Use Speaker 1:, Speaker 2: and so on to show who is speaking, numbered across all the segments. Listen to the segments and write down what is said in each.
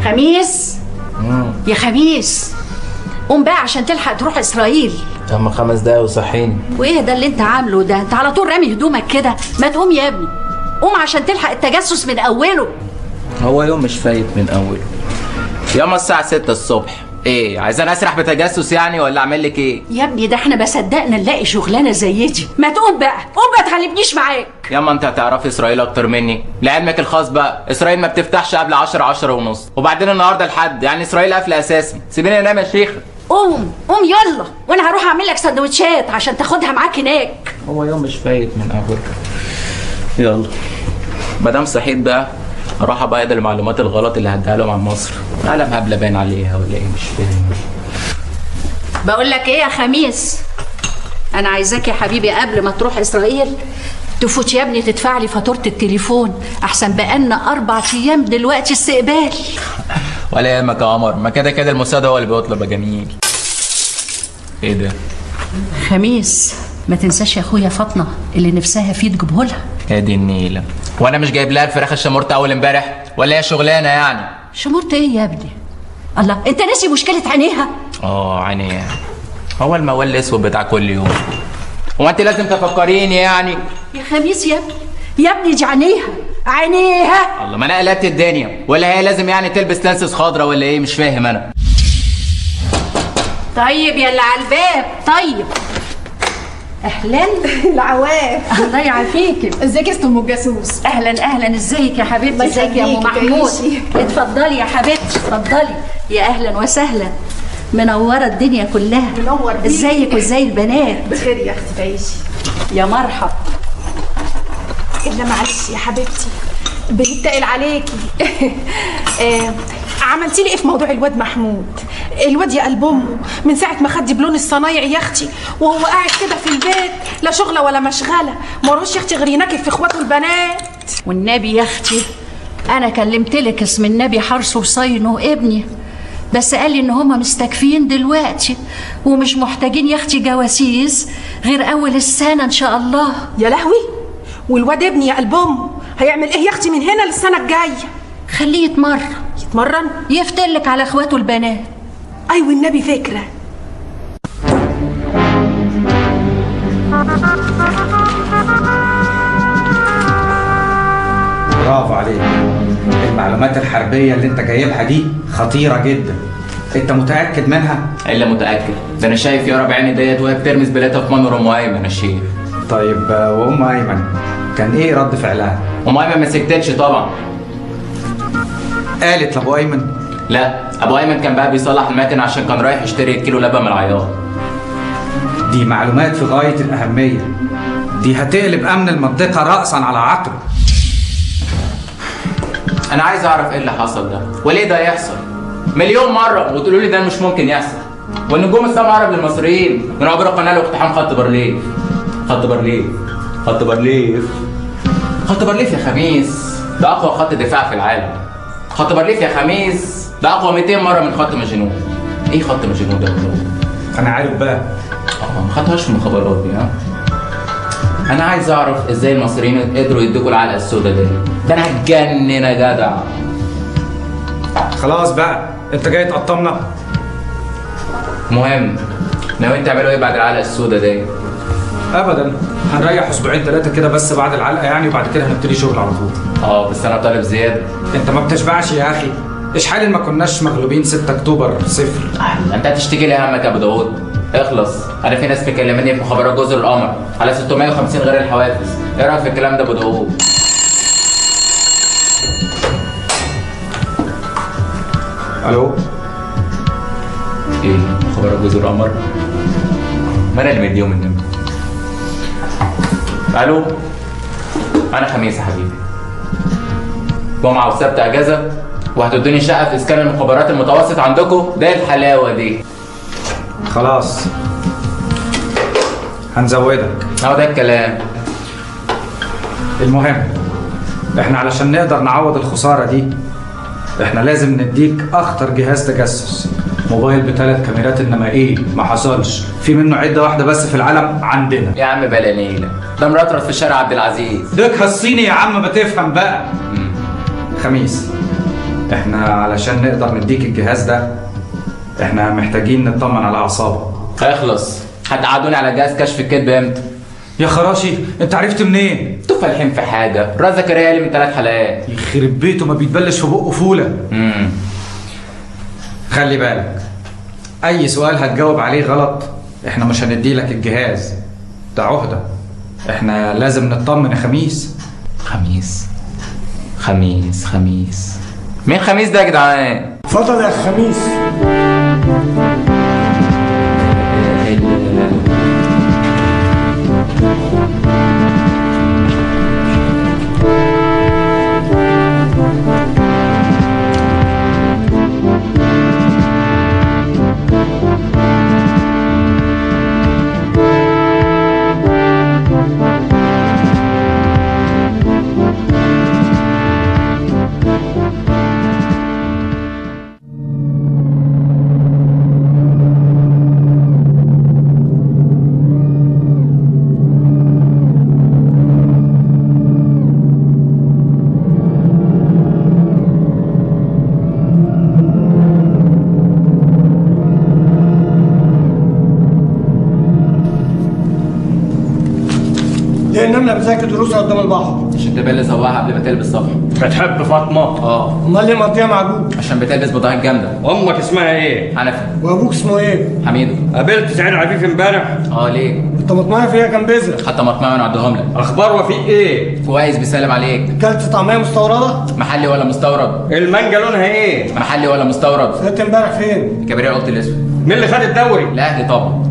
Speaker 1: خميس. يا خميس قوم بقى عشان تلحق تروح اسرائيل.
Speaker 2: هم 5 دقايق وصحيني.
Speaker 1: وايه ده اللي انت عامله ده؟ انت على طول رامي هدومك كده. ما تقوم يا ابني، قوم عشان تلحق التجسس من اوله.
Speaker 2: هو يوم مش فايت من اوله. ياما الساعة 6 الصبح. ايه عايزاني اسرح بتجسس يعني ولا اعمل لك ايه؟
Speaker 1: يا ابني ده احنا ما صدقنا نلاقي شغلانه زي دي. ما تقوم بقى، قوم ما تغلبنيش معاك.
Speaker 2: ياما انت هتعرفي اسرائيل اكتر مني. لعلمك الخاص بقى اسرائيل ما بتفتحش قبل 10 ونص، وبعدين النهارده الحد يعني اسرائيل قافله اساسا. سيبيني انام يا شيخه.
Speaker 1: قوم يلا، وانا هروح اعمل لك سندوتشات عشان تاخدها معاك هناك.
Speaker 2: هو يوم مش فايت من اوله. يلا مدام صحيت بقى اروح ابيض المعلومات الغلط اللي هديها لهم عن مصر. قلم هبله باين عليها ولا ايه؟ مش فاهم.
Speaker 1: بقول لك ايه يا خميس، انا عايزاك يا حبيبي قبل ما تروح اسرائيل تفوت يا ابني تدفع لي فاتوره التليفون، احسن بقالنا 4 ايام دلوقتي استقبال.
Speaker 2: ولا يهمك يا قمر، ما كده كده المساعده هو اللي بيطلب يا جميل. ايه ده؟
Speaker 1: خميس ما تنساش يا اخويا فاطمه اللي نفسها فيه تجيبه لها.
Speaker 2: يا دي النيله، وانا مش جايب لها الفراخ الشمورته اول امبارح ولا هي شغلانه يعني؟
Speaker 1: شمورته ايه يا ابني؟ الله انت ناسي مشكله عينيها؟
Speaker 2: عينيها هو الموال الاسود بتاع كل يوم. هو انت لازم تفكريني يعني؟
Speaker 1: يا خميس يا ابني دي عينيها.
Speaker 2: الله، ما انا قلبت الدنيا ولا هي لازم يعني تلبس لانسز خضرا ولا ايه؟ مش فاهم انا.
Speaker 1: طيب يا اللي على الباب. طيب اهلا.
Speaker 3: العواف.
Speaker 1: الله يعافيكي.
Speaker 3: ازيك يا ست ام الجاسوس؟
Speaker 1: اهلا ازيك يا حبيبتي؟ ازيك يا ام محمود؟ اتفضلي يا حبيبتي اتفضلي. يا اهلا وسهلا، منوره الدنيا كلها.
Speaker 3: منور بيك.
Speaker 1: ازيك وازاي البنات؟
Speaker 3: بخير يا اختي تعيشي.
Speaker 1: يا مرحب.
Speaker 3: الا معلش يا حبيبتي بنتقل عليكي. عملتي لي ايه في موضوع الواد محمود؟ الواد يا قلب امه من ساعه ما خد دبلون الصنايع يا اختي وهو قاعد كده في البيت، لا شغله ولا مشغله، مالوش يا اختي غير ينكف في اخواته البنات.
Speaker 1: والنبي يا اختي انا كلمت لك اسم النبي حرصه وصينه ابني، بس قال لي ان هما مستكفين دلوقتي ومش محتاجين يا اختي جواسيس غير اول السنه ان شاء الله.
Speaker 3: يا لهوي، والواد ابني يا قلب امه هيعمل ايه يا اختي من هنا للسنه الجايه؟
Speaker 1: خليه يتمرن.
Speaker 3: يتمرن؟
Speaker 1: يفتلك على اخواته البنات.
Speaker 3: ايوه النبي فكره.
Speaker 4: برافو عليك. المعلومات الحربية اللي انت جايبها دي خطيرة جدا. انت متأكد منها؟
Speaker 2: الا متاكد، ده انا شايف يارا بعيني ديت وهي بترمي زبالتها في منور ام ايمن يا شيخ.
Speaker 4: طيب وام ايمن كان ايه رد فعلها؟
Speaker 2: ام ايمن ما سكتتش طبعا.
Speaker 4: قالت لابو ايمن؟
Speaker 2: لا، ابو ايمن كان بقى بيصلح المكنه عشان كان رايح يشتري كيلو لبن من العيار.
Speaker 4: دي معلومات في غاية الأهمية، دي هتقلب أمن المنطقة رأسا على عقب.
Speaker 2: انا عايز اعرف ايه اللي حصل ده وليه ده يحصل مليون مره وتقولوا لي ده مش ممكن يحصل. والنجوم السما عرب للمصريين من عبر قناه واقتحام خط بارليف. خط بارليف خط بارليف خط بارليف يا خميس، ده اقوى خط دفاع في العالم. خط بارليف يا خميس ده اقوى 200 مره من خط ماجنون. ايه خط ماجنون ده؟
Speaker 4: أنا عارف بقى.
Speaker 2: ما خدتهاش في المخابرات دي. ها انا عايز اعرف ازاي المصريين قدروا يدوكوا العلقه السوداء دي. ده انا هتجنن يا جدع.
Speaker 4: خلاص بقى، أنت جاي تقطمنا؟
Speaker 2: مهم، ناويين تعملوا ايه بعد العلقه السوداء دي؟
Speaker 4: أبدا، هنريح أسبوعين 3 كده بس بعد العلقة يعني، وبعد كده هنبتدي شغل على طول.
Speaker 2: بس انا طالب زياده.
Speaker 4: أنت ما بتشبعش يا أخي. إيش حال ما كناش مغلوبين 6 أكتوبر 0؟
Speaker 2: انت هتشتكي لي همك يا ابو داوود؟ اخلص، انا في ناس مكلماني في مخابرات جزر القمر على 650 غير الحوافز. ايه رايك في الكلام ده ابو داوود؟
Speaker 4: الو.
Speaker 2: ايه مخابرات جزر القمر؟ ما انا اللي مديهم النمر. الو، انا خميس يا حبيبي. جمعه والسبت اجازه وهتدوني شقه في اسكان المخابرات المتوسط عندكم. ده الحلاوه دي.
Speaker 4: خلاص هنزودك.
Speaker 2: هو ده الكلام.
Speaker 4: المهم احنا علشان نقدر نعوض الخسارة دي احنا لازم نديك اخطر جهاز تجسس، موبايل ب3 كاميرات. انما ايه، ما حصلش في منه عدة واحدة بس في العالم عندنا.
Speaker 2: يا عم بلا نيلة، ده مرطرط في شارع عبد العزيز.
Speaker 4: ديك الصيني يا عم، بتفهم بقى. خميس احنا علشان نقدر نديك الجهاز ده احنا محتاجين نطمن على اعصابك.
Speaker 2: اخلص، هتقعدوني على جهاز كشف الكذب امتى؟
Speaker 4: يا خراشي انت عرفت منين؟
Speaker 2: انتوا فالحين في حاجه، رضا زكريا قال لي من 3 حلقات.
Speaker 4: يخرب بيته ما بيتبلش في بقه فوله. خلي بالك اي سؤال هتجاوب عليه غلط احنا مش هنديلك الجهاز ده، عهده. احنا لازم نطمن يا خميس.
Speaker 2: خميس خميس خميس، مين خميس ده يا جدعان؟
Speaker 5: اتفضل يا خميس. لان انا بذاكر دروسي قدام البحر.
Speaker 2: عشان تبل صباحها قبل ما تلبس صفحه.
Speaker 6: بتحب فاطمه؟
Speaker 5: امال ليه مقضيها مع ابوك؟
Speaker 2: عشان بتلبس بضاعات جامده.
Speaker 6: امك اسمها ايه؟
Speaker 2: حنفي.
Speaker 5: وابوك اسمه ايه؟
Speaker 2: حميدو.
Speaker 6: قابلت سعيد عفيف امبارح؟
Speaker 2: ليه؟
Speaker 5: انت مطمئن فيها كان بذرة.
Speaker 2: حتى مطمئن وانا اعدهم لك.
Speaker 6: اخبار وفيق ايه؟
Speaker 2: كويس، بيسلم عليك.
Speaker 5: كلت طعميه مستورده؟
Speaker 2: محلي ولا مستورد؟
Speaker 6: المانجا لونها ايه؟
Speaker 2: محلي ولا مستورد؟
Speaker 5: سافرت امبارح فين؟
Speaker 2: الكبرياء القط الاسود.
Speaker 6: مين اللي خد الدوري؟
Speaker 2: الاهلي طبعا.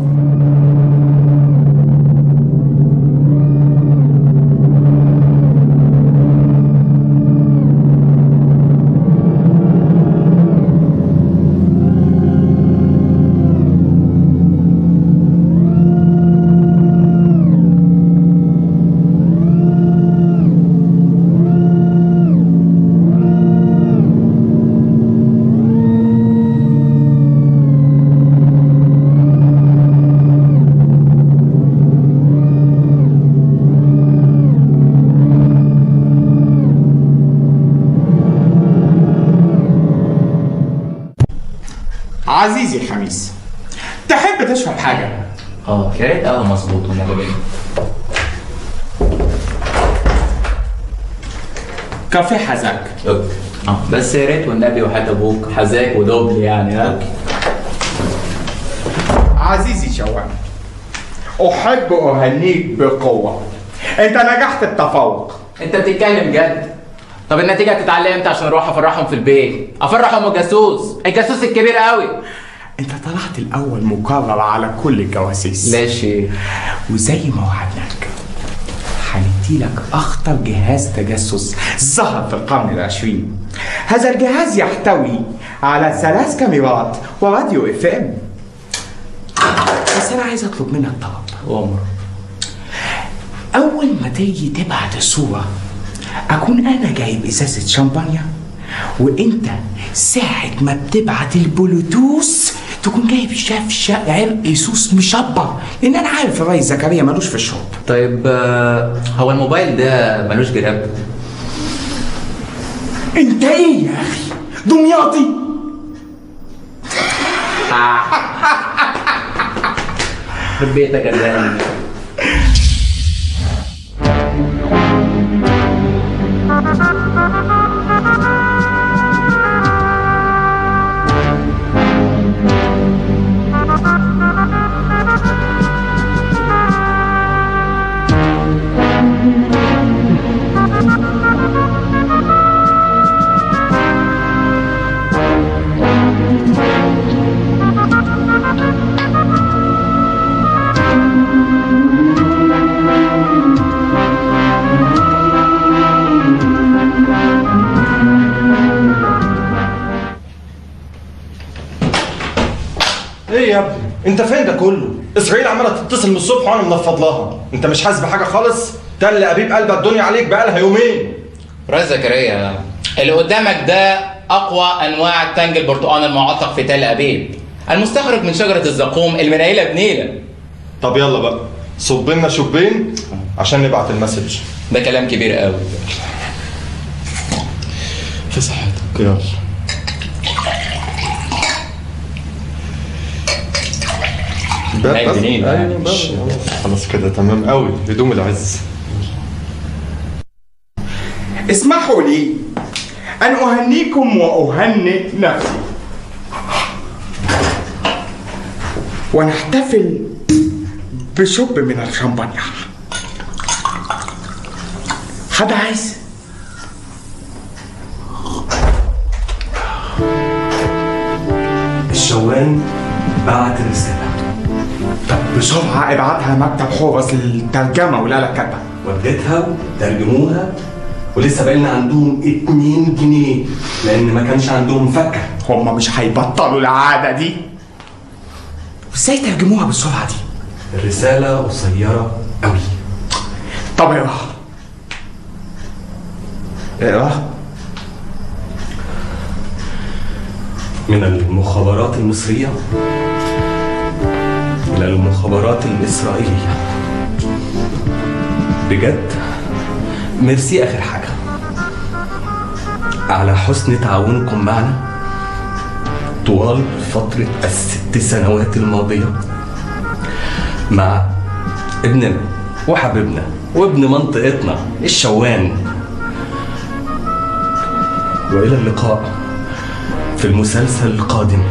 Speaker 7: عزيزي خميس، تحب تشرب حاجة؟
Speaker 2: يا ريت مظبوط هم جايين.
Speaker 7: كافيه حزاك.
Speaker 2: بس يا ريت والنبي وحياة ابوك حزاك ودبل يعني.
Speaker 7: عزيزي شوان، أحب أهنيك بقوة، أنت نجحت التفوق.
Speaker 2: انت بتتكلم جد؟ طب النتيجه هتتعلق امتى عشان اروح افرحهم في البيت؟ افرحهم الجاسوس الكبير قوي.
Speaker 7: أنت طلعت الأول مقرر على كل الجواسيس.
Speaker 2: ماشي.
Speaker 7: وزي ما وعدناك هنديلك أخطر جهاز تجسس ظهر في القرن العشرين. هذا الجهاز يحتوي على 3 كاميرات وراديو FM. بس أنا عايز أطلب منك طلب.
Speaker 2: عمر،
Speaker 7: أول ما تيجي تبعت الصورة أكون أنا جايب إزازة شامبانيا، وأنت ساعة ما بتبعت البلوتوث تكون جايب عرق سوس مشبر، لأن أنا عارف الريس زكريا ملوش في الشرب.
Speaker 2: طيب هو الموبايل ده ملوش جراب؟
Speaker 7: أنت إيه يا أخي؟ دمياطي؟
Speaker 2: بيتك جدعان.
Speaker 8: ايه يا ابني انت فين ده كله؟ اسرائيل عماله تتصل من الصبح وانا منفض لها، انت مش حاسس بحاجه خالص؟ تل ابيب قلب الدنيا عليك بقالها يومين.
Speaker 2: ريس زكريا، اللي قدامك ده اقوى انواع التنج البرتقال المعطق في تل ابيب، المستخرج من شجره الزقوم المنيله بنيله.
Speaker 8: طب يلا بقى صب لنا شوبين عشان نبعت المسج.
Speaker 2: ده كلام كبير قوي.
Speaker 8: في صحتك يلا.
Speaker 2: لا الجنين يعني
Speaker 8: مش خلاص كده تمام قوي، هدوم العز.
Speaker 7: اسمحوا لي أن أهنيكم وأهنئ نفسي ونحتفل بشب من الشامبانيا. حد عايز؟
Speaker 9: الشوان بعت رسالة.
Speaker 7: طب بسرعة ابعتها مكتب حورس للترجمة ولا كتب.
Speaker 9: وديتها وترجموها ولسه باقي لنا عندهم 2 جنيه لأن ما كانش عندهم فكة.
Speaker 7: هما مش هيبطلوا العادة دي. ازاي ترجموها بالسرعة دي؟
Speaker 9: الرسالة قصيرة قوي.
Speaker 7: طب اقراها. اقراها.
Speaker 9: من المخابرات المصرية إلى المخابرات الإسرائيلية. بجد ميرسي آخر حاجة على حسن تعاونكم معنا طوال فترة ال6 سنوات الماضية مع ابننا وحبيبنا وابن منطقتنا الشوان. وإلى اللقاء في المسلسل القادم.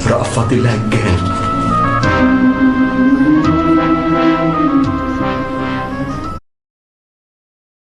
Speaker 9: رأفت الهجان.